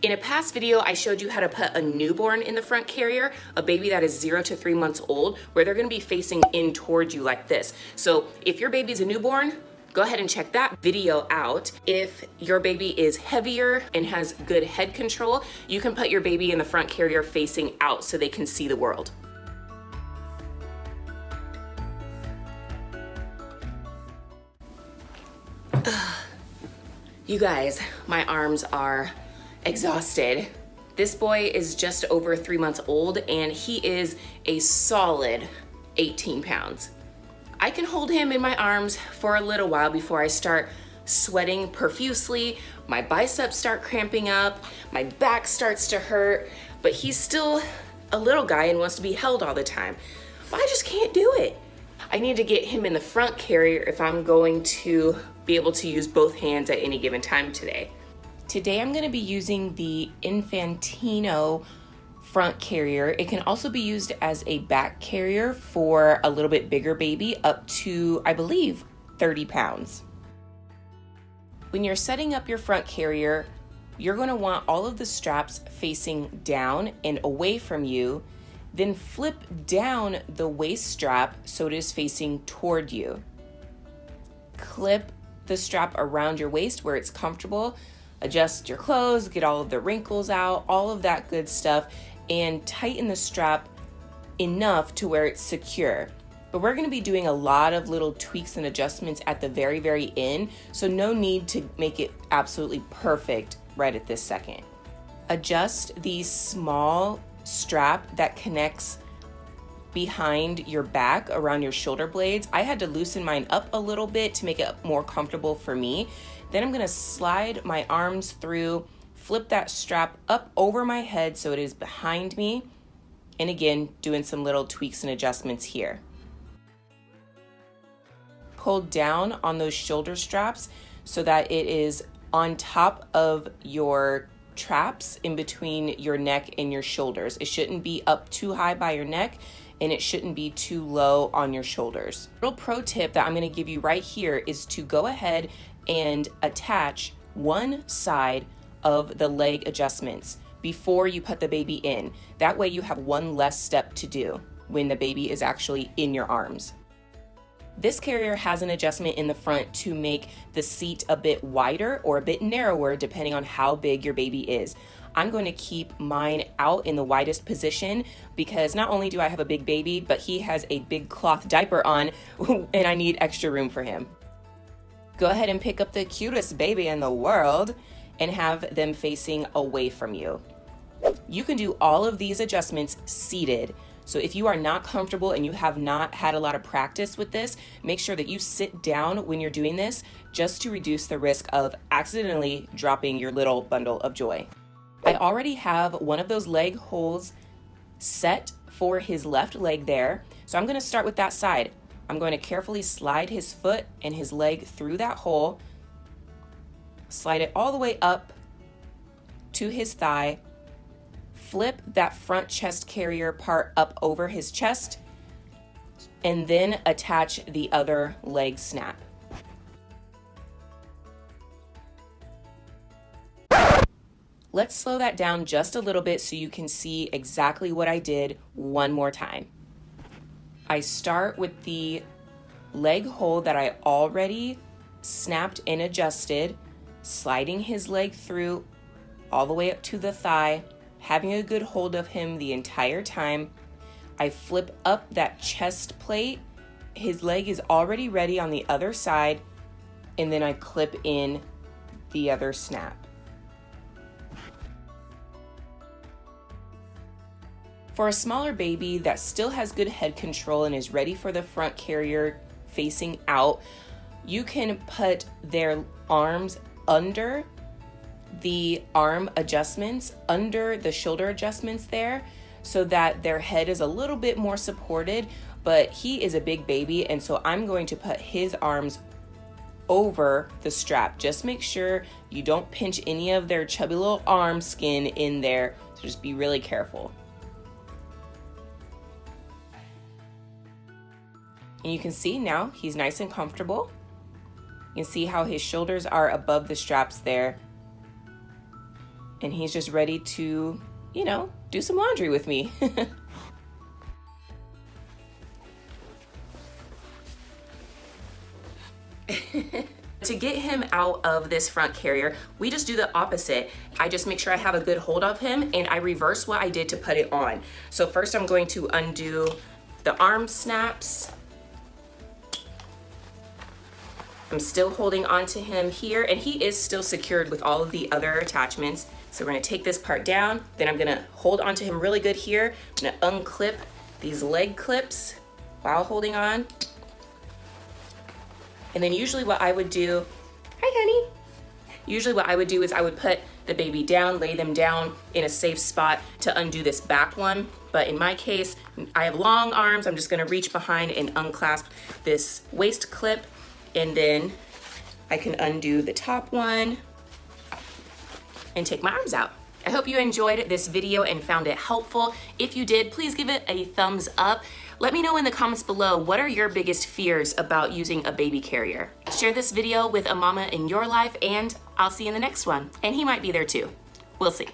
In a past video, I showed you how to put a newborn in the front carrier, a baby that is 0 to 3 months old, where they're gonna be facing in towards you like this. So if your baby's a newborn, go ahead and check that video out. If your baby is heavier and has good head control, you can put your baby in the front carrier facing out so they can see the world. You guys, my arms are exhausted. This boy is just over 3 months old and he is a solid 18 pounds. I can hold him in my arms for a little while before I start sweating profusely, my biceps start cramping up, my back starts to hurt, but he's still a little guy and wants to be held all the time. But I just can't do it. I need to get him in the front carrier if I'm going to be able to use both hands at any given time today. Today I'm going to be using the Infantino front carrier. It can also be used as a back carrier for a little bit bigger baby, up to, I believe, 30 pounds. When you're setting up your front carrier, you're going to want all of the straps facing down and away from you. Then flip down the waist strap so it is facing toward you. Clip the strap around your waist where it's comfortable. Adjust your clothes, get all of the wrinkles out, all of that good stuff, and tighten the strap enough to where it's secure. But we're gonna be doing a lot of little tweaks and adjustments at the very, very end, so no need to make it absolutely perfect right at this second. Adjust the small strap that connects behind your back around your shoulder blades. I had to loosen mine up a little bit to make it more comfortable for me. Then I'm gonna slide my arms through, flip that strap up over my head so it is behind me. And again, doing some little tweaks and adjustments here. Pull down on those shoulder straps so that it is on top of your traps in between your neck and your shoulders. It shouldn't be up too high by your neck and it shouldn't be too low on your shoulders. Little pro tip that I'm gonna give you right here is to go ahead and attach one side of the leg adjustments before you put the baby in. That way you have one less step to do when the baby is actually in your arms. This carrier has an adjustment in the front to make the seat a bit wider or a bit narrower depending on how big your baby is. I'm going to keep mine out in the widest position because not only do I have a big baby, but he has a big cloth diaper on and I need extra room for him. Go ahead and pick up the cutest baby in the world and have them facing away from you. You can do all of these adjustments seated. So if you are not comfortable and you have not had a lot of practice with this, make sure that you sit down when you're doing this just to reduce the risk of accidentally dropping your little bundle of joy. I already have one of those leg holes set for his left leg there. So I'm going to start with that side. I'm going to carefully slide his foot and his leg through that hole, slide it all the way up to his thigh, flip that front chest carrier part up over his chest, and then attach the other leg snap. Let's slow that down just a little bit so you can see exactly what I did one more time. I start with the leg hole that I already snapped and adjusted, sliding his leg through all the way up to the thigh, having a good hold of him the entire time. I flip up that chest plate. His leg is already ready on the other side, and then I clip in the other snap. For a smaller baby that still has good head control and is ready for the front carrier facing out, you can put their arms under the arm adjustments, under the shoulder adjustments there, so that their head is a little bit more supported, but he is a big baby, and so I'm going to put his arms over the strap. Just make sure you don't pinch any of their chubby little arm skin in there, so just be really careful. And you can see now he's nice and comfortable. You can see how his shoulders are above the straps there. and he's just ready to, you know, do some laundry with me. To get him out of this front carrier, we just do the opposite. I just make sure I have a good hold of him and I reverse what I did to put it on. So first I'm going to undo the arm snaps. I'm still holding on to him here, and he is still secured with all of the other attachments. So we're gonna take this part down, then I'm gonna hold onto him really good here. I'm gonna unclip these leg clips while holding on. And then usually what I would do, hi honey. Usually what I would do is I would put the baby down, lay them down in a safe spot to undo this back one. But in my case, I have long arms. I'm just gonna reach behind and unclasp this waist clip, and then I can undo the top one and take my arms out. I hope you enjoyed this video and found it helpful. If you did, please give it a thumbs up. Let me know in the comments below, what are your biggest fears about using a baby carrier? Share this video with a mama in your life, and I'll see you in the next one. And he might be there too. We'll see.